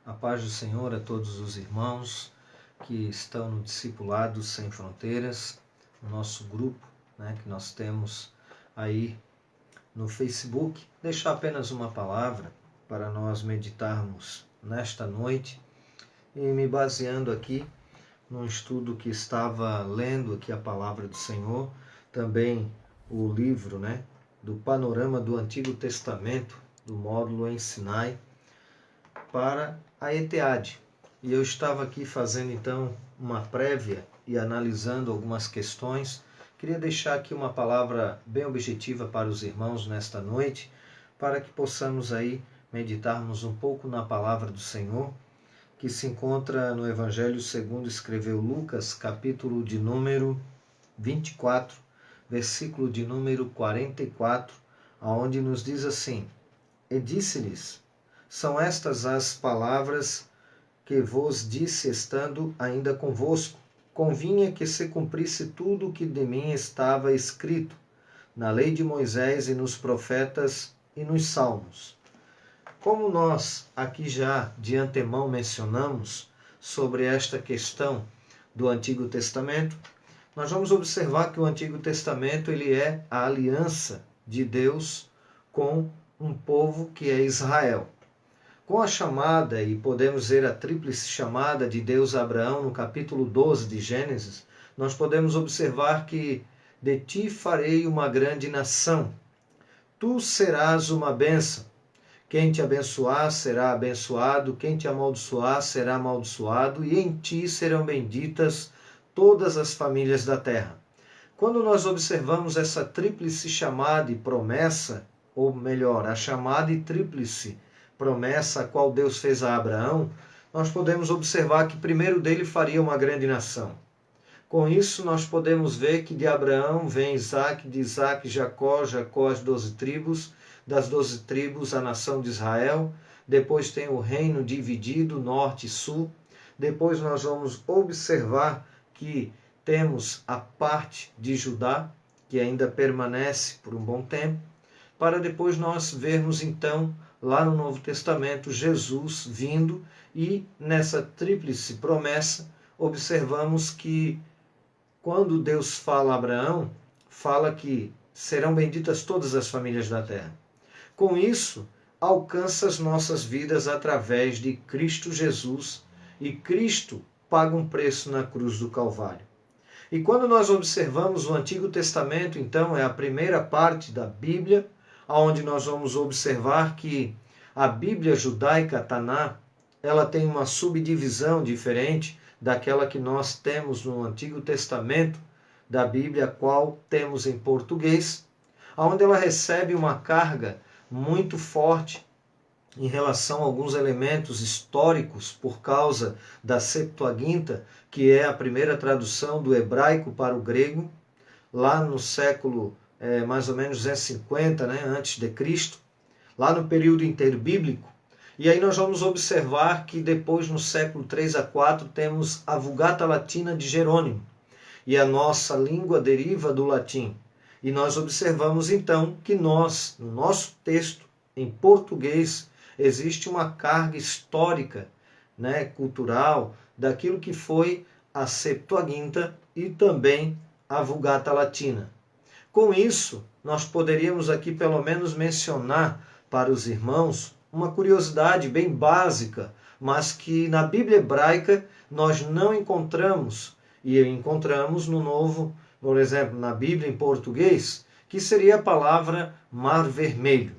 A paz do Senhor a todos os irmãos que estão no Discipulado Sem Fronteiras, o nosso grupo, que nós temos aí no Facebook. Deixar apenas uma palavra para nós meditarmos nesta noite e me baseando aqui num estudo que estava lendo aqui a palavra do Senhor, também o livro do Panorama do Antigo Testamento, do módulo Em Sinai, para a ETEAD. E eu estava aqui fazendo então uma prévia e analisando algumas questões. Queria deixar aqui uma palavra bem objetiva para os irmãos nesta noite, para que possamos aí meditarmos um pouco na palavra do Senhor, que se encontra no Evangelho segundo escreveu Lucas, capítulo de número 24, versículo de número 44, aonde nos diz assim: E disse-lhes: São estas as palavras que vos disse estando ainda convosco. Convinha que se cumprisse tudo o que de mim estava escrito, na lei de Moisés e nos profetas e nos salmos. Como nós aqui já de antemão mencionamos sobre esta questão do Antigo Testamento, nós vamos observar que o Antigo Testamento ele é a aliança de Deus com um povo que é Israel. Com a chamada, e podemos ver a tríplice chamada de Deus a Abraão no capítulo 12 de Gênesis, nós podemos observar que de ti farei uma grande nação, tu serás uma bênção. Quem te abençoar será abençoado, quem te amaldiçoar será amaldiçoado, e em ti serão benditas todas as famílias da terra. Quando nós observamos essa tríplice chamada e promessa, ou melhor, a chamada e tríplice promessa a qual Deus fez a Abraão, nós podemos observar que primeiro dele faria uma grande nação. Com isso, nós podemos ver que de Abraão vem Isaac, de Isaac Jacó, Jacó as 12 tribos, das 12 tribos a nação de Israel, depois tem o reino dividido, norte e sul, depois nós vamos observar que temos a parte de Judá, que ainda permanece por um bom tempo, para depois nós vermos então, lá no Novo Testamento, Jesus vindo, e nessa tríplice promessa, observamos que quando Deus fala a Abraão, fala que serão benditas todas as famílias da terra. Com isso, alcança as nossas vidas através de Cristo Jesus, e Cristo paga um preço na cruz do Calvário. E quando nós observamos o Antigo Testamento, então, é a primeira parte da Bíblia, onde nós vamos observar que a Bíblia judaica, Taná, ela tem uma subdivisão diferente daquela que nós temos no Antigo Testamento da Bíblia, a qual temos em português, onde ela recebe uma carga muito forte em relação a alguns elementos históricos por causa da Septuaginta, que é a primeira tradução do hebraico para o grego, lá no século mais ou menos 250, antes de Cristo, lá no período interbíblico. E aí nós vamos observar que depois, no século 3 a 4, temos a Vulgata Latina de Jerônimo, e a nossa língua deriva do latim. E nós observamos então que nós, no nosso texto, em português, existe uma carga histórica, cultural, daquilo que foi a Septuaginta e também a Vulgata Latina. Com isso, nós poderíamos aqui pelo menos mencionar para os irmãos uma curiosidade bem básica, mas que na Bíblia hebraica nós não encontramos, e encontramos no Novo, por exemplo, na Bíblia em português, que seria a palavra Mar Vermelho.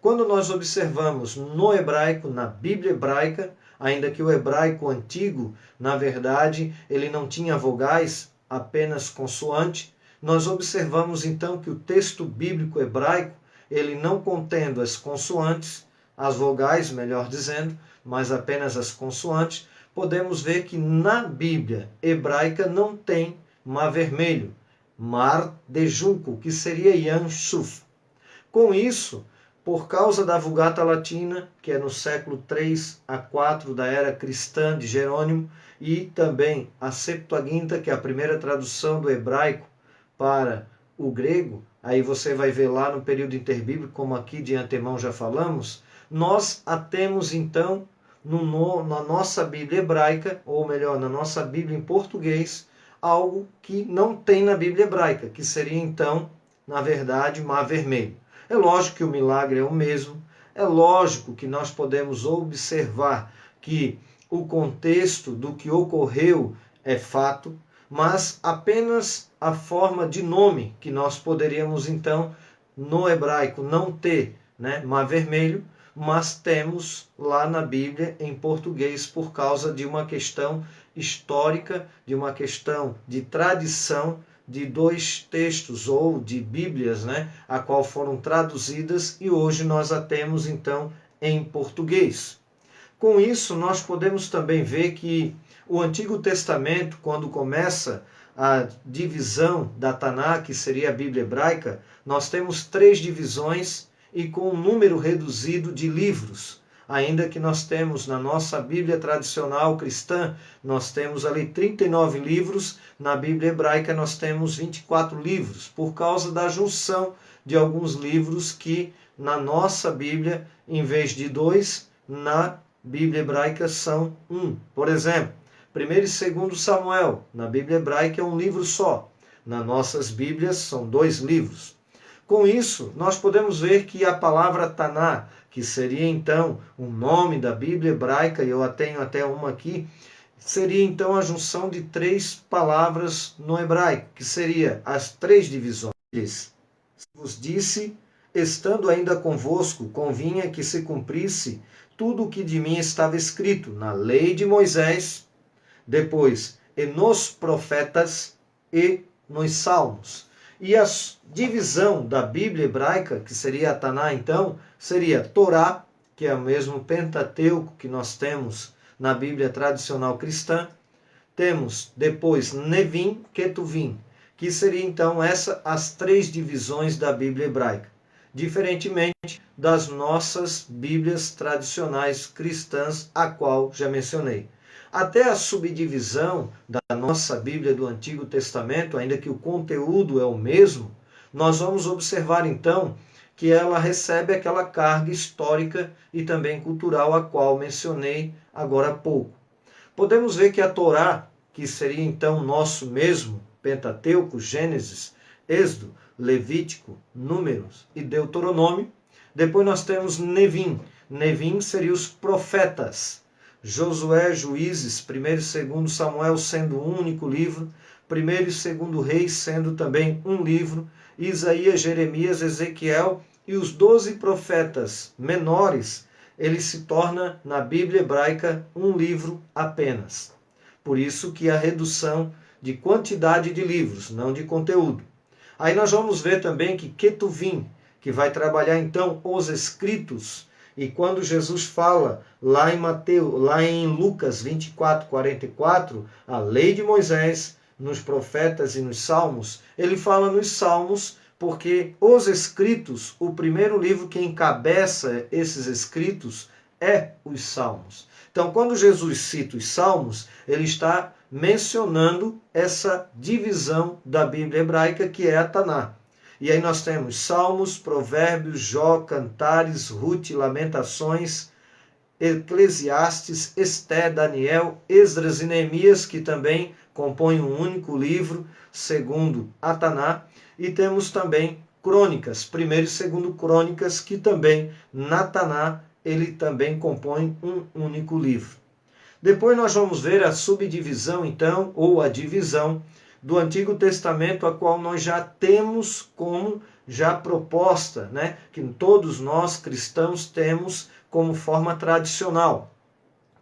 Quando nós observamos no hebraico, na Bíblia hebraica, ainda que o hebraico antigo, na verdade, ele não tinha vogais, apenas consoante, nós observamos então que o texto bíblico hebraico, ele não contendo as consoantes, as vogais, melhor dizendo, mas apenas as consoantes, podemos ver que na Bíblia hebraica não tem mar vermelho, mar de junco, que seria Yam Suf. Com isso, por causa da Vulgata Latina, que é no século 3 a 4 da era cristã de Jerônimo, e também a Septuaginta, que é a primeira tradução do hebraico para o grego, aí você vai ver lá no período interbíblico, como aqui de antemão já falamos, nós a temos então na nossa Bíblia hebraica, ou melhor, na nossa Bíblia em português, algo que não tem na Bíblia hebraica, que seria então, na verdade, Mar Vermelho. É lógico que o milagre é o mesmo, é lógico que nós podemos observar que o contexto do que ocorreu é fato, mas apenas a forma de nome que nós poderíamos então no hebraico não ter, né, Mar Vermelho, mas temos lá na Bíblia em português por causa de uma questão histórica, de uma questão de tradição de dois textos ou de Bíblias, né, a qual foram traduzidas e hoje nós a temos então em português. Com isso, nós podemos também ver que o Antigo Testamento, quando começa a divisão da Taná, que seria a Bíblia hebraica, nós temos 3 divisões e com um número reduzido de livros. Ainda que nós temos na nossa Bíblia tradicional cristã, nós temos ali 39 livros, na Bíblia hebraica nós temos 24 livros, por causa da junção de alguns livros que na nossa Bíblia, em vez de 2, na Bíblia hebraica são 1. Por exemplo, 1 e 2 Samuel, na Bíblia hebraica é um livro só. Nas nossas Bíblias são 2 livros. Com isso, nós podemos ver que a palavra Taná, que seria então o nome da Bíblia hebraica, e eu tenho até uma aqui, seria então a junção de 3 palavras no hebraico, que seria as 3 divisões. Vos disse, estando ainda convosco, convinha que se cumprisse tudo o que de mim estava escrito na lei de Moisés, depois e nos profetas e nos salmos. E a divisão da Bíblia hebraica, que seria a Taná então, seria Torá, que é o mesmo Pentateuco que nós temos na Bíblia tradicional cristã. Temos depois Nevim, Ketuvim, que seria então as 3 divisões da Bíblia hebraica. Diferentemente das nossas Bíblias tradicionais cristãs, a qual já mencionei. Até a subdivisão da nossa Bíblia do Antigo Testamento, ainda que o conteúdo é o mesmo, nós vamos observar então que ela recebe aquela carga histórica e também cultural a qual mencionei agora há pouco. Podemos ver que a Torá, que seria então nosso mesmo Pentateuco, Gênesis, Êxodo, Levítico, Números e Deuteronômio. Depois nós temos Nevim. Nevim seria os profetas. Josué, Juízes, 1 e 2 Samuel sendo um único livro. 1 e 2 Reis sendo também um livro. Isaías, Jeremias, Ezequiel e os 12 profetas menores, ele se torna na Bíblia hebraica um livro apenas. Por isso que a redução de quantidade de livros, não de conteúdo. Aí nós vamos ver também que Ketuvim, que vai trabalhar então os escritos, e quando Jesus fala lá em Lucas 24, 44, a lei de Moisés, nos profetas e nos salmos, ele fala nos salmos porque os escritos, o primeiro livro que encabeça esses escritos é os salmos. Então, quando Jesus cita os salmos, ele está mencionando essa divisão da Bíblia hebraica que é a Taná. E aí nós temos Salmos, Provérbios, Jó, Cantares, Ruth, Lamentações, Eclesiastes, Esté, Daniel, Esdras e Neemias, que também compõem um único livro, segundo a Taná. E temos também Crônicas, 1 e 2 Crônicas, que também na Taná ele também compõe um único livro. Depois nós vamos ver a subdivisão, então, ou a divisão do Antigo Testamento, a qual nós já temos como já proposta, né? Que todos nós cristãos temos como forma tradicional.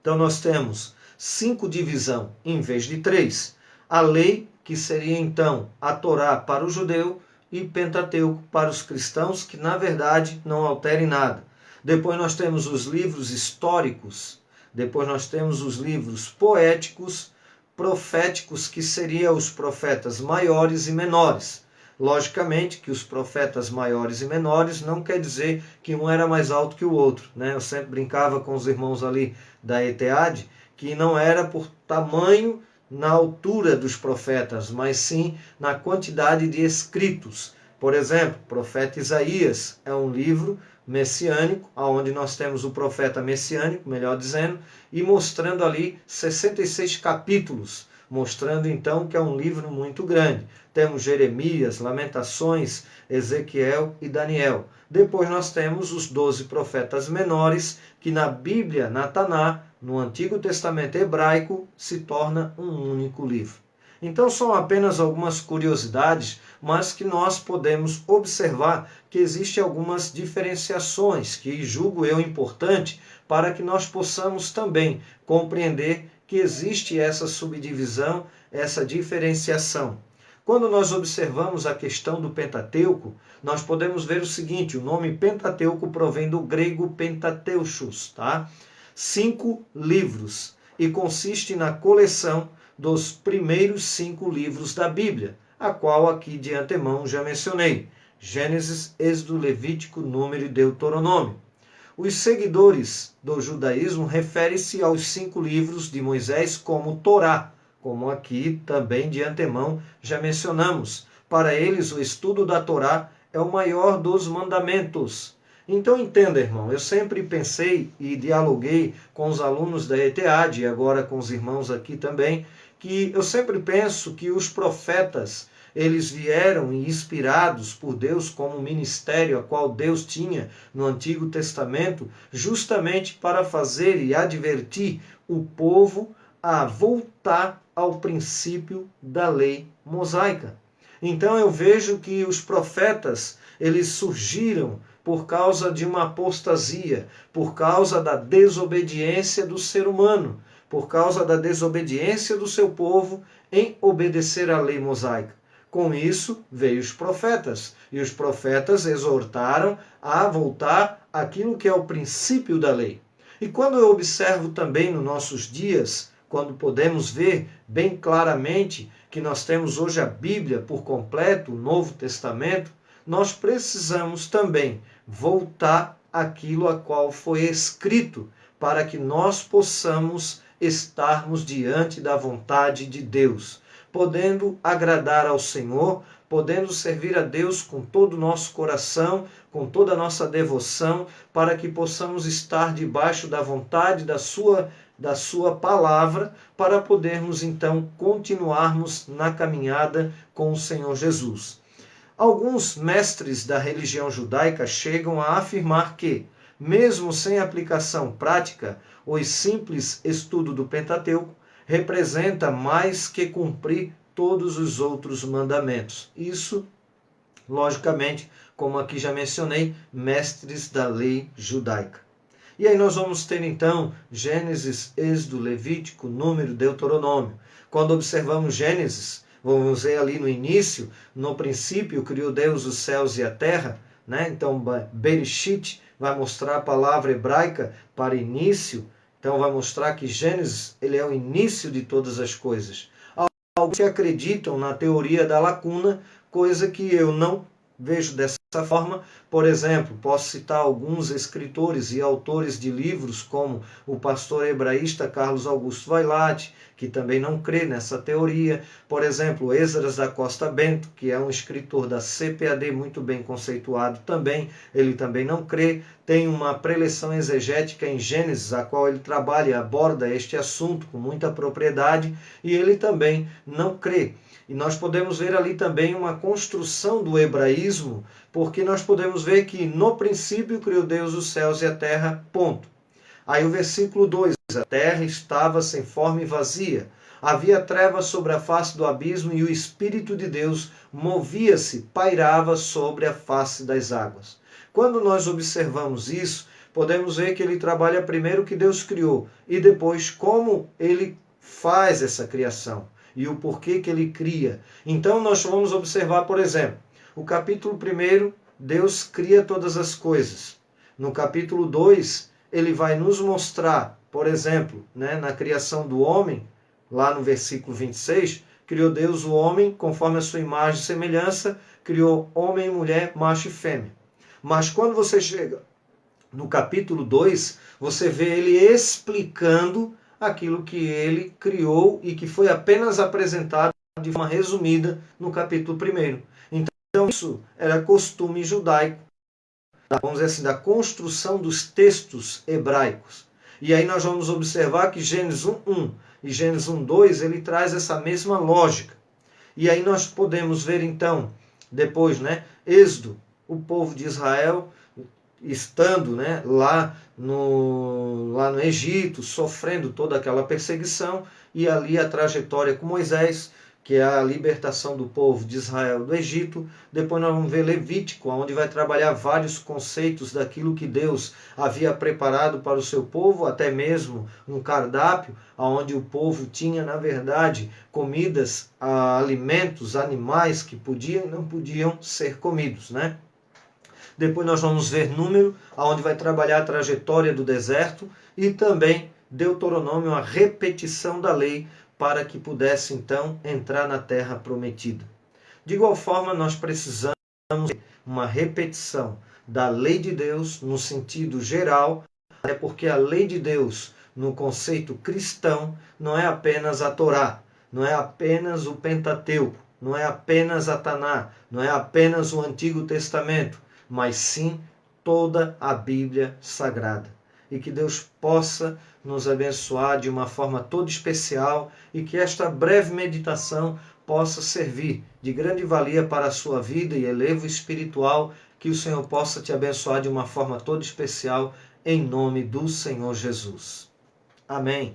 Então nós temos 5 divisões em vez de 3. A lei, que seria então a Torá para o judeu, e Pentateuco para os cristãos, que na verdade não alterem nada. Depois nós temos os livros históricos, depois nós temos os livros poéticos, proféticos, que seriam os profetas maiores e menores. Logicamente que os profetas maiores e menores não quer dizer que um era mais alto que o outro, né? Eu sempre brincava com os irmãos ali da ETEAD, que não era por tamanho na altura dos profetas, mas sim na quantidade de escritos. Por exemplo, o profeta Isaías é um livro messiânico, onde nós temos o profeta messiânico, melhor dizendo, e mostrando ali 66 capítulos, mostrando então que é um livro muito grande. Temos Jeremias, Lamentações, Ezequiel e Daniel. Depois nós temos os 12 profetas menores, que na Bíblia, na Taná, no Antigo Testamento hebraico, se torna um único livro. Então são apenas algumas curiosidades, mas que nós podemos observar que existem algumas diferenciações que julgo eu importante para que nós possamos também compreender que existe essa subdivisão, essa diferenciação. Quando nós observamos a questão do Pentateuco, nós podemos ver o seguinte: o nome Pentateuco provém do grego Pentateuchos, tá? 5 livros, e consiste na coleção dos primeiros 5 livros da Bíblia, a qual aqui de antemão já mencionei: Gênesis, Êxodo, Levítico, Número e Deuteronômio. Os seguidores do judaísmo referem-se aos 5 livros de Moisés como Torá, como aqui também de antemão já mencionamos. Para eles, o estudo da Torá é o maior dos mandamentos. Então entenda, irmão, eu sempre pensei e dialoguei com os alunos da ETEAD e agora com os irmãos aqui também, que eu sempre penso que os profetas, eles vieram inspirados por Deus como ministério a qual Deus tinha no Antigo Testamento, justamente para fazer e advertir o povo a voltar ao princípio da lei mosaica. Então eu vejo que os profetas, eles surgiram por causa de uma apostasia, por causa da desobediência do ser humano, por causa da desobediência do seu povo em obedecer à lei mosaica. Com isso, veio os profetas, e os profetas exortaram a voltar àquilo que é o princípio da lei. E quando eu observo também nos nossos dias, quando podemos ver bem claramente que nós temos hoje a Bíblia por completo, o Novo Testamento, nós precisamos também voltar àquilo a qual foi escrito, para que nós possamos estarmos diante da vontade de Deus, podendo agradar ao Senhor, podendo servir a Deus com todo o nosso coração, com toda a nossa devoção, para que possamos estar debaixo da vontade da sua palavra, para podermos então continuarmos na caminhada com o Senhor Jesus. Alguns mestres da religião judaica chegam a afirmar que, mesmo sem aplicação prática, o simples estudo do Pentateuco representa mais que cumprir todos os outros mandamentos. Isso, logicamente, como aqui já mencionei, mestres da lei judaica. E aí nós vamos ter então Gênesis, Êxodo, Levítico, Número, Deuteronômio. Quando observamos Gênesis, vamos ver ali no início, no princípio criou Deus os céus e a terra, né? Então Bereshit vai mostrar a palavra hebraica para início, então vai mostrar que Gênesis ele é o início de todas as coisas. Alguns que acreditam na teoria da lacuna, coisa que eu não vejo dessa forma. Por exemplo, posso citar alguns escritores e autores de livros, como o pastor hebraísta Carlos Augusto Vailate, que também não crê nessa teoria. Por exemplo, Esdras da Costa Bento, que é um escritor da CPAD muito bem conceituado também, ele também não crê. Tem uma preleção exegética em Gênesis, a qual ele trabalha e aborda este assunto com muita propriedade, e ele também não crê. E nós podemos ver ali também uma construção do hebraísmo, porque nós podemos ver que no princípio criou Deus os céus e a terra, ponto. Aí o versículo 2, a terra estava sem forma e vazia, havia trevas sobre a face do abismo e o Espírito de Deus movia-se, pairava sobre a face das águas. Quando nós observamos isso, podemos ver que ele trabalha primeiro o que Deus criou e depois como ele faz essa criação e o porquê que ele cria. Então nós vamos observar, por exemplo, o capítulo 1, Deus cria todas as coisas. No capítulo 2, ele vai nos mostrar, por exemplo, na criação do homem, lá no versículo 26, criou Deus o homem conforme a sua imagem e semelhança, criou homem e mulher, macho e fêmea. Mas quando você chega no capítulo 2, você vê ele explicando aquilo que ele criou e que foi apenas apresentado de forma resumida no capítulo 1. Então Então isso era costume judaico, vamos dizer assim, da construção dos textos hebraicos. E aí nós vamos observar que Gênesis 1:1 e Gênesis 1:2 ele traz essa mesma lógica. E aí nós podemos ver então, depois, Êxodo, o povo de Israel estando lá no Egito, sofrendo toda aquela perseguição, e ali a trajetória com Moisés, que é a libertação do povo de Israel do Egito. Depois nós vamos ver Levítico, onde vai trabalhar vários conceitos daquilo que Deus havia preparado para o seu povo, até mesmo um cardápio, onde o povo tinha, na verdade, comidas, alimentos, animais que podiam e não podiam ser comidos, Depois nós vamos ver Número, onde vai trabalhar a trajetória do deserto, e também Deuteronômio, a repetição da lei, para que pudesse então entrar na terra prometida. De igual forma, nós precisamos de uma repetição da lei de Deus no sentido geral, até porque a lei de Deus, no conceito cristão, não é apenas a Torá, não é apenas o Pentateuco, não é apenas a Taná, não é apenas o Antigo Testamento, mas sim toda a Bíblia Sagrada. E que Deus possa nos abençoar de uma forma toda especial, e que esta breve meditação possa servir de grande valia para a sua vida e elevo espiritual, que o Senhor possa te abençoar de uma forma toda especial, em nome do Senhor Jesus. Amém.